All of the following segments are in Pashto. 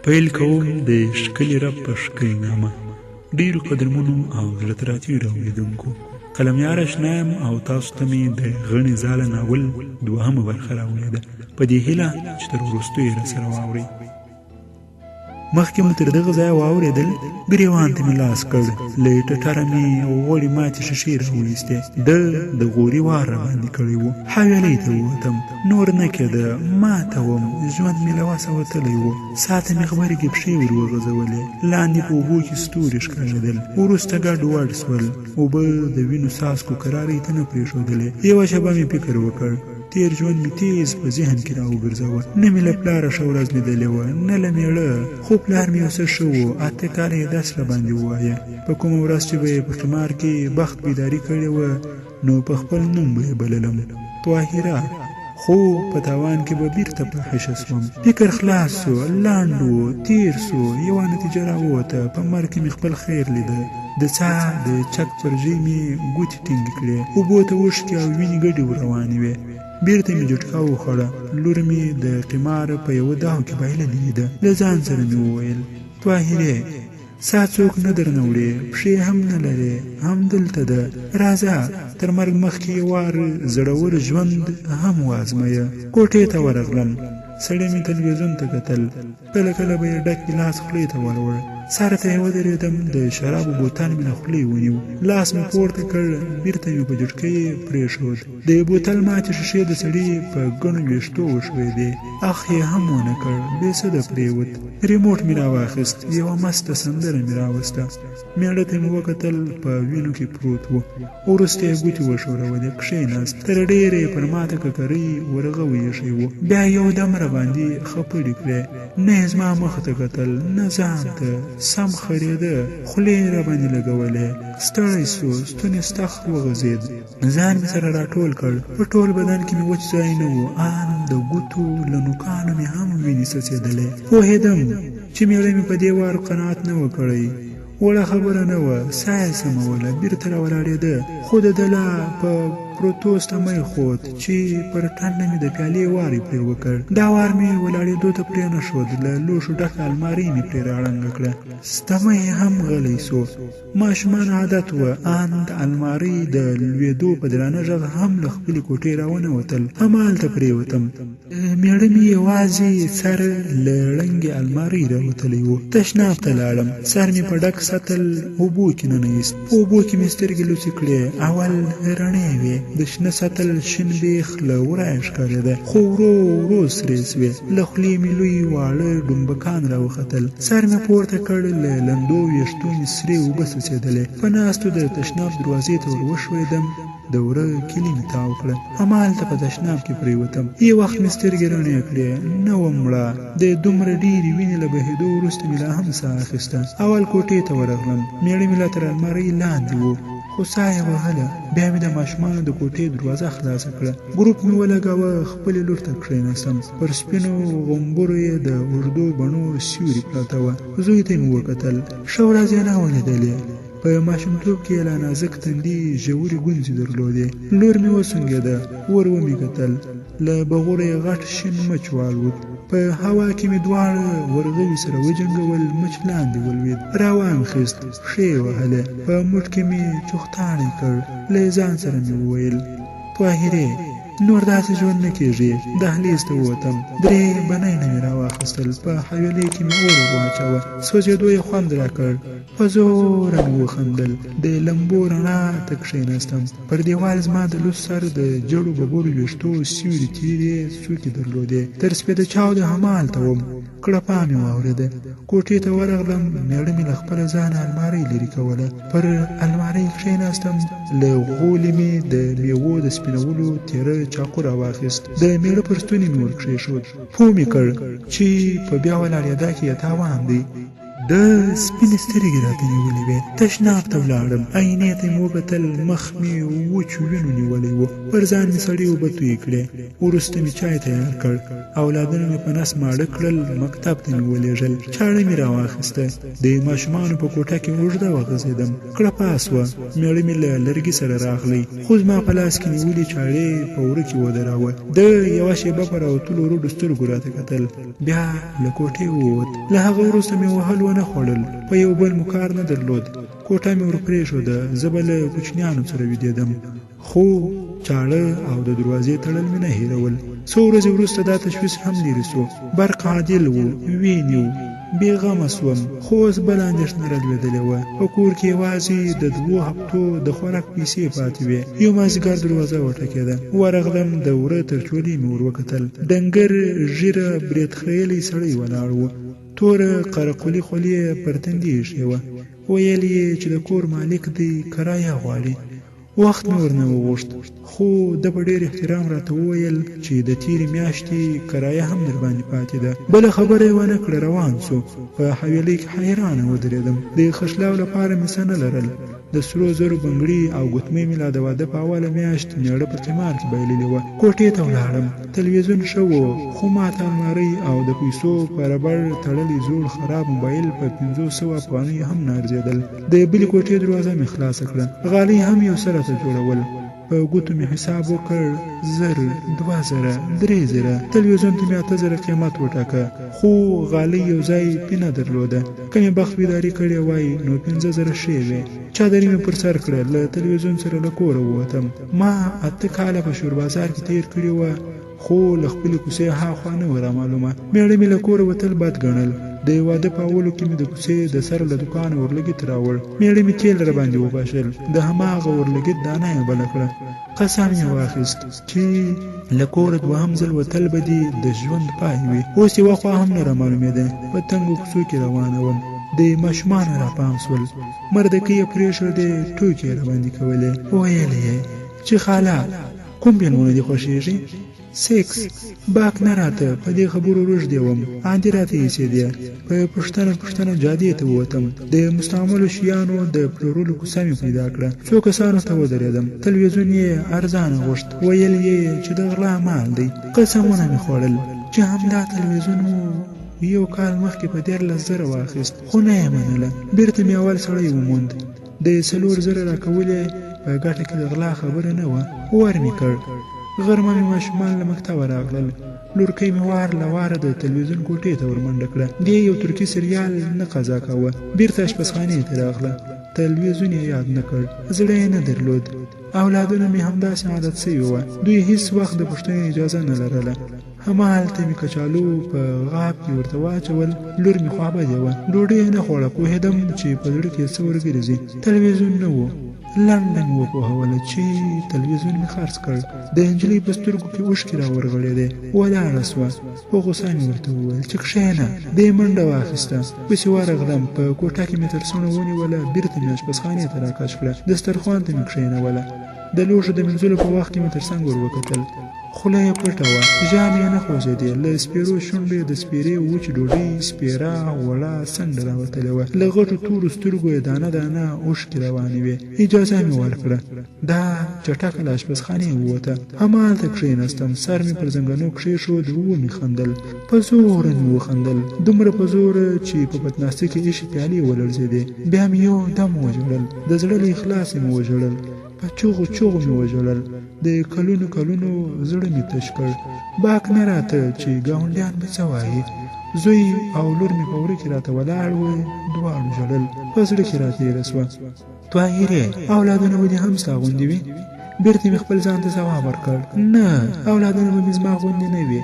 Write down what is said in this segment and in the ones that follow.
پیل کوم د ښکلي رب په ښکلي نامه. ډېرو قدرمنو او زړه تراتېرو اورېدونکو، قلمیار اشنا یم او تاسو ته مې د غڼې ځاله ناول دوهمه برخه راوړې ده، په دې هیله چې تر وروستو یې راسره واورئ. مخکې مو تر دغه ځایه واورېدل، ګریوان ته مې لاس کړ، له ټټره مې غوړې ماتې ښیښې راوایستې، ده د غوري وار راباندې کړی و. حویلۍ ته ووتم، نور نه کېده، ماته وم، ژوند مې له وسه وتلی و. ساته مې غبرګې پښې ور وغځولې، لاندې په اوبو کې ستوري ښکارېدل. وروسته ګډ وډ شول، اوبه د وینو څاڅکو کرارۍ ته نه پرېښودلې. یوه شېبه مې فکر وکړ، تېر ژوند مې تیز په ذهن کې راوګرځوه. نه مې له پلاره ښه ورځ لیدلې وه، نه له مېړه، خو پلار مې یو څه ښه و. 8 کاله یې داسې راباندې ووایه، په کومه ورځ چې به یې په قمار کې بخت بیداري کړې وه، نو په خپل نوم به یې بللم، طاهره. خو په تاوان کې به بیرته فاحشه سوم. فکر خلاص سو، لاند و، تیر سو، یوه نتیجه راووته. په مرګ کې مې خپل خیر لیده. د څاه د چک پر ژۍ مې ګوتې ټینګې کړې، اوبو ته اوښکې او وینې ګډې روانې وې. بیرته مې جټکا وخوړه. لور مې د قمار په یوه داو کې بایللې ده. له ځان سره مې وویل، طاهرې، سا څوک نه درنه وړې، پښې هم نه لرې، همدلته ده، راځه، تر مرګ مخکې یې وار زړور ژوند هم وازمایه. کوټې ته ورغلم. سړی مې تلویزیون ته کتل، کله کله به یې ډک ګیلاس خولې ته وروړ. سر ته یې ودرېدم، د شرابو بوتل مې له خولې ونیو، لاس مې پورته کړ، بیرته مې په جټکۍ پرېښود. د یو بوتل ماتې ښیښې د سړي په ګڼو ویښتو وښویېدې، اخ یې هم ونه کړ، بې سده پرېوت. ریموټ مې راواخیست، یوه مسته سندره مې راوسته. مېړه ته مې وکتل، په وینو کې پروت و. وروسته یې ګوتې وښورولې، کښېناست، تر ډېره یې پر ماته ککرۍ ورغوی ایښی و. بیا یو دم راباندې خپړې کړې، نه یې زما مخ ته کتل، نه ځان ته، سم خرېده، خولې یې راباندې لګولې. ستړی سو، ستونی ستخ وغځېد. ځان مې سره راټول کړ، په ټول بدن کې مې وچ ځای نه و، ان د ګوتو له نوکانو مې هم وینې څڅېدلې. پوهېدم چې مېړه مې په دې وار قناعت نه و کړی. وړه خبره نه وه، ساه یې سموله، بیرته راولاړېده، خو د ده لا په پروتو ستمۍ خوت چې پر ټنډه مې د پیالې وار یې پرې وکړ. دا وار مې ولاړېدو ته پرې نه ښود، له لوښو ډکه المارۍ مې پرې راړنګه کړه. ستمۍ هم غلی سو. ماشومان عادت وه، ان د المارۍ د لوېدو په درانه غږ هم له خپلې کوټې راونوتل. همالته پرېوتم. مېړه مې یوازې سر له ړنګې المارۍ راوتلی و. تشناب ته لاړم، سر مې په ډک سطل اوبو کې ننویست. په اوبو کې مې سترګې لوڅې کړې. اول رڼې وې، د شنه سطل شین بیخ له ورایه ښکارېده، خو ورو ورو سرې سوې. له خولې مې لوی واړه ډومبکان راوختل. سر مې پورته کړ، له لندو ویښتو مې سرې اوبه څڅېدلې. په ناستو د تشناب دروازې ته ور وښوېدم، د وره کیلي مې تاو کړه. همالته په تشناب کې پرېوتم. یو وخت مې سترګې رڼې کړې، نه وم مړه. د دومره ډېرې وینې له بهېدو وروسته مې لا هم ساه اخیسته. اول کوټې ته ورغلم. مېړه مې لا تر المارۍ لاندې و، خو ساه یې وهله. بیا مې د ماشومانو د کوټې دروازه خلاصه کړه. ګروپ مې ولګاوه، خپلې لور ته کښېناستم. پر سپینو غومبرو یې د اوږدو بڼو سیوري پراته وه. زوی ته مې وکتل، ښه ورځ یې نه وه لیدلې. په ماشومتوب کې یې لا نازک تندي ژورې ګونځې درلودې. لور مې وسونګېده، ور ومې کتل، له بغوره یې غټ شین مچ والوت. په هوا کې مې دواړه ورغوي سره وجنګول، مچ لاندې ولوېد، راوام خیست، پښې یې وهلې. په موټ کې مې چوختاڼی کړ. له ځان سره مې وویل، طاهرې، نور داسې ژوند نه کېږي. دهلیز ته ووتم. 3 بنۍ نه مې راواخیستل. په حویلۍ کې مې اور واچوه. سوځېدو یې خوند راکړ. په زوره مې وخندل. د لمبو رڼا ته کښېناستم. پر دیوال زما د لوڅ سر د جړو ببرو ویښتو سیوري تېرې څوکې درلودې. تر سپېده چاوده همالته وم. کړپا مې واورېده. کوټې ته ورغلم. مېړه مې له خپله ځانه المارۍ لرې کوله. پر المارۍ کښېناستم. له غولې مې د میوو د سپینولو تېره چاقو راواخیست. د مېړه پر ستوني مې ور کښېښود. پوه مې کړ چې په بیا ولاړېدا کې یې تاوان دی. د سپینې سترګې راته نیولې وې. تشناب ته ولاړم، آینې ته مې وکتل، مخ مې وچو وینو نیولی و. پر ځان مې سړې اوبه تویې کړې. وروسته مې چای تیار کړ. اولادونه مې په نس ماړه کړل، مکتب ته مې ولېږل. چاړه مې راواخیسته. د ماشومانو په کوټه کې اوږده وغځېدم. کړپا سوه. میړه مې له لرګي سره راغلی، خو زما په لاس کې نیولې چاړې په وره کې ودراوه. د یوه شېبه په راوتلو رډو سترګو راته کتل. بیا له کوټې ووت. له هغه وروسته مې وهل ونه خوړل. په یو بل مو کار نه درلود. کوټه مې ور پرېښوده. زه به له کوچنیانو سره ویدېدم، خو چاړه او د دروازې تړل مې نه هېرول. څو ورځې وروسته دا تشویش هم لرې سو. برق عادل و، وینې و. بېغمه سوم، خو اوس بله اندېښنه رالوېدلې وه. په کور کې یوازې د 2 هفتو د خوراک پیسې پاتې وې. یو مازدیګر دروازه وټکېده. ورغلم، د وره تر چولې مې ور وکتل. ډنګر ږیره برېت خریلی سړی ولاړ و. توره قرقلي خولې پر تندي ایښې وه. ویل یې چې د کور مالک دی، کرایه غواړي. وخت مې ورنه وغوښت، خو د په ډېر احترام راته وویل چې د تېرې میاشتې کرایه هم در باندې پاتې ده. بله خبره یې ونه کړه، روان سو. په حویلۍ کې حیرانه ودرېدم. د خشلاو لپاره مې څه نه لرل. د سرو زرو بنګړي او ګوتمۍ مې لا د واده په اوله میاشت میړه په قمار کې بایللې وه. کوټې ته ولاړم. تلویزیون ښه و، خو ماته المارۍ او د پیسو په ربړ تړلی زوړ خراب موبایل په 500 افغانۍ هم نه ارزېدل. د بلې کوټې دروازه مې خلاصه کړه. غالۍ هم یو سره ته جوړول. په ګوتو مې حساب وکړ، 1000 2000 3000. تلویزیون ته مې 8000 قیمت وټاکه، خو غالۍ یو ځای پینه درلوده. که مې بخت بیداري کړې وای نو 15000 ښې وې. چادرې مې پر سر کړه. له تلویزیون سره له کوره ووتم. ما 8 کاله په شور بازار کې تیر کړي وه، خو له خپلې کوڅې هاخوا نه وه رامعلومه. میړه مې له کوره وتل بد ګڼل. د واده په اولو کې مې د کوڅې د سره له دوکانه اورلګیت راوړ. میړه مې تیل را باندې وپاشل. د هماغه اورلګیت دانه یې بله کړه. قسم یې واخیست چې له کوره دوهم ځل وتل به دې د ژوند پای وي. اوس یوه خوا هم نه رامعلومېده. په تنګو کوڅو کې روانه وم. د ماشومانو را پام سول. مردکۍ یې پرېښودې، ټوکې یې را باندې کولې. ویل یې چې خاله کوم فلمونه دې خوښېږي؟ سیکس باک نه راته. په دې خبرو رژدې وم. عادي راته ایسېدې. په پوښتنه جادې ته ووتم. د مستعملو شیانو د پلورلو کوڅه مې پیدا کړه. څو کسانو ته ودرېدم. تلویزیون یې ارزانه غوښت. ویل یې چې د غلا مال دی. قسمونه مې خوړل چې همدا تلویزیون مو یو کال مخکې په 13000 واخیست، خو نه یې منله. بیرته مې اول سړی وموند. د 4000 راکولې په ګټه کې د غلا خبره نه وه. ور مې کړ. غرمه مې ماشومان له مکتبه راغلل. لورکۍ مې وار له واره د تلویزیون کوټې ته ورمنډه کړه. دې یو ترکي سریال نه قضا کوه. بیرته اشپزخانې ته راغله. تلویزیون یې یاد نه کړ. زړه یې نه درلود. اولادونه مې همداسې عادت سوي وه. دوی هیڅ وخت د پوښتنې اجازه نه لرله. همالته مې کچالو په غاب کې ورته واچول. لور مې خوابدې وه. ډوډۍ یې نه خوړه. پوهېدم چې په زړه کې څه ورګرځي. تلویزیون نه و. لنډه مې وپوهوله چې تلویزیون مې خرڅ کړ. د نجلۍ په سترګو کې اوښکې راورغړېدې. ولاړه سوه. په غوسه مې ورته وویل چې کښېنه. دې منډه واخیسته. پسې ورغلم. په کوټه کې مې تر څڼو ونیوله. بیرته مې اشپزخانې ته راکش کړه. دسترخوان ته مې کښېنوله. د لوښو د مینځلو په وخت کې مې تر څنګ ور وکتل. خوله یې پټه وه. ژامې یې نه خوځېدې. له سپېرو شونډې د سپېرې وچې ډوډۍ سپېره وړه څنډه راوتلې وه. له غټو تورو سترګو یې دانه دانه اوښکې روانې وې. اجازه مې ورکړه. دا چټکه له اشپزخانې ووته. همالته کښېناستم. سر مې پر زنګنو کښېښود. ومې خندل. په زوره مې وخندل. دومره په زوره چې په پتناسته کې ایښې پیالې ولړزېدې. بیا مې یو دم وژړل. د زړه له اخلاصه مې وژړل. په چغو مې وژړل. د کلونو زړه مې تش کړ. باک نه راته چې ګاونډیان به څه وایي. زوی او لور مې په وره کې راته ولاړ و. دواړو ژړل. په زړه کې راتېره سوه. طاهرې اولادونه به دې هم ستا غوندې وي؟ بیرته مې خپل ځان ته ځواب ورکړ. نه، اولادونه به مې زما غوندې نه وي.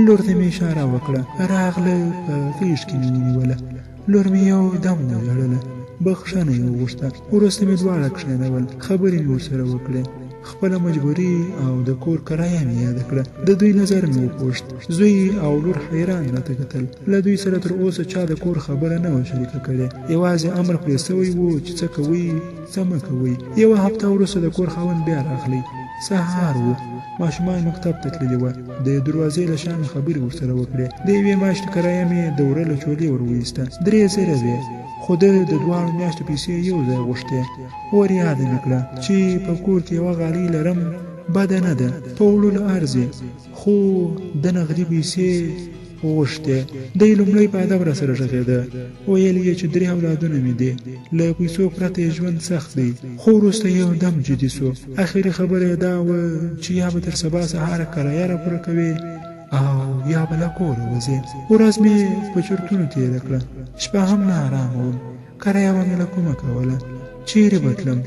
لور ته مې اشاره وکړه. راغله. په غېږ کې مې ونیوله. لور مې یو دم وژړله. بخښنه یې وغوښته. وروسته مې دواړه کښېنول. خبرې مې ورسره وکړې. خپله مجبوري او د کور کرایه مې یاده کړه. د دوی نظر مې وپوښت. زوی او لور حیران راته کتل. له دوی سره تر اوسه چا د کور خبره نه وه شریکه کړې. یوازې امر پرې سوی و چې څه کوئ څه مه کوئ. یوه هفته وروسته د کور خاوند بیا راغلی. سهار و. ماشومان مکتب ته تللي وه. د دروازې له شا مې خبرې ورسره وکړې. د یوې میاشتې کرایه مې د وره له چولې ور وویسته. 3,000 وې. خو د دواړو میاشتو پیسې یو ځای غوښتې. ور یاده مې کړه چې په کور کې یوه غالۍ لرم، بده نه ده، په وړلو ارزي، خو د نغدي پیسې غوښتې. دی لومړی په ادب راسره غږېده. ویل یې چې 3 اولادونه مې دي، له پیسو پرته یې ژوند سخت دی. خو وروسته یو دم جدي سو. اخري خبره یې دا وه چې یا به تر سبا سهاره کرایه راپوره کوې او یا به له کوره وځې. ورځ مې په چرتونو تېره کړه. شپه هم نه ارامه وم. کرایه به مې له کومه کوله؟ چیرې به تلم؟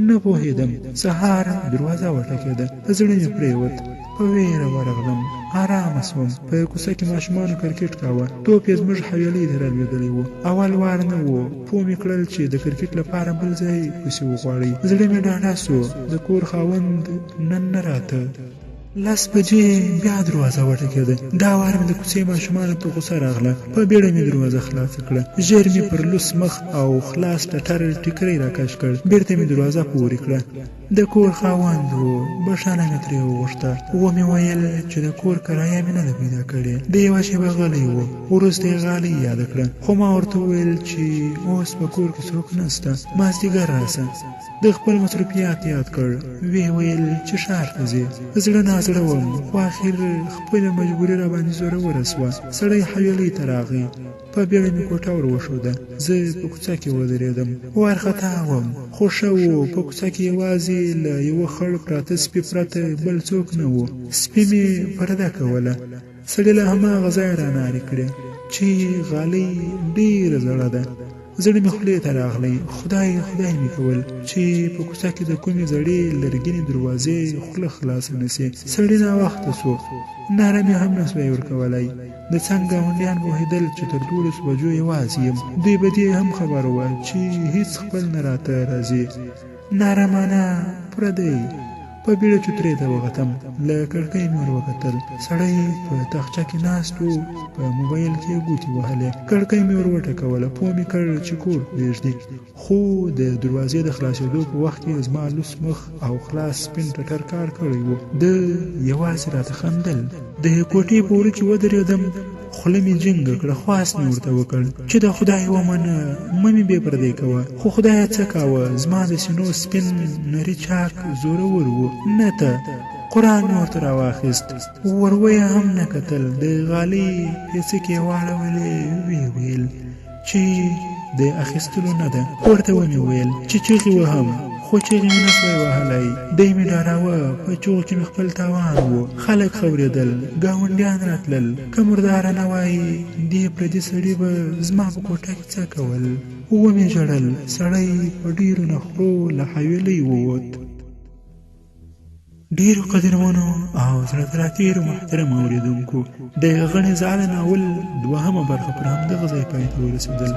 نه پوهېدم. سهار دروازه وټکېده. زړه مې پرېوت. په ویره ورغلم. ارامه سوم. په کوڅه کې ماشومانو کرکټ کاوه. توپ یې زموږ حویلۍ ته رالوېدلی و. اول وار نه و. پوه مې کړل چې د کرکټ لپاره بل ځای پسې وغواړئ. زړه مې ډاډه سو. د کور خاوند نن نه راته. 10 بجې بیا دروازه وټکېده. دا وار مې د کوڅې ماشومانو ته غوسه راغله. په بیړه مې دروازه خلاصه کړه. ژر مې پر لوس مخ او خلاص ټټر ټیکری راکش کړ. بیرته مې دروازه پورې کړه. د کور خاوند و. بښنه مې ترې وغوښته. ومې ویل چې د کور کرایه مې نه ده پیدا کړې. د یوه شېبه غلی و. وروسته یې غالۍ یاده کړه. خو ما ورته وویل چې اوس په کور کې څوک نسته، مازدیګر راسه. د خپل مصروفیات یاد کړ. ویې ویل چې ښار ته ځې. زړه نازړه وم، خو اخر خپله مجبوري راباندې زوروره سوه. سړی حویلۍ ته راغی. په بیړه مې کوټه ور وښوده. زه په کوڅه کې ودرېدم. وارخطا وم، خو ښه و. په کوڅه کې یوازې له یوه خړ پراته سپي پرته بل څوک نه و. سپي مې پرده کوله. سړي له هماغه ځایه رانارې کړې چې غالۍ ډېره زړه ده. زړه مې خولې ته راغلی. خدای مې کول چې په کوڅه کې د کومې زړې لرګینې دروازې خوله خلاصه نه سي. سړی ناوخته سو. ناره مې هم نه سوی ورکولی. د څنګ ګاونډیان پوهېدل چې تر 12 بجو یوازې یم. دوی به دې هم خبر وه چې هېڅ خپل نه راته راځي. ناره مانا پردی. په بیړه چوترې ته وختم. له کړکۍ مې ور وکتل. سړی په تاخچه کې ناست و. په موبایل کې یې ګوتې وهلې. کړکۍ مې ور وټکوله. پوه مې کړ چې کور پرېږدي. خو د دروازې د خلاصېدو په وخت کې زما لوس مخ او خلاص سپین ټټر کار کړی و. ده یوازې راته خندل. د کوټې په وره کې ودرېدم. خوله مې جنګه کړه. خواست مې ورته وکړ چې د خدای ومنه، مه مې بې پردې کوه. خو خدایه څه کاوه. زما د سینو سپین نري چاک زورور و. نه ته. قرآن مې ورته راواخیست. ورویه هم نه کتل. د غالۍ پیڅکې یې واړولې. ویې ویل چې د اخیستلو نه ده. ورته ومې ویل چې چیغې وهم، خو چیغې مې نه سوی وهلی. دی مې ډاراوه. په چوغ کې مې خپل تاوان و. خلک خورېدل. ګاونډیان راتلل. که مرداره نه وای دې پردي سړي به زما په کوټه کې څه کول. ومې ژړل. سړی په ډېرو نخرو له حویلۍ ووت. ډیرو قدرمنو او زړه تراتیرو محترم اوریدونکو، د غڼې زاله ناول 2مه برخه پر همدغه ځای پای ته ورسېدل.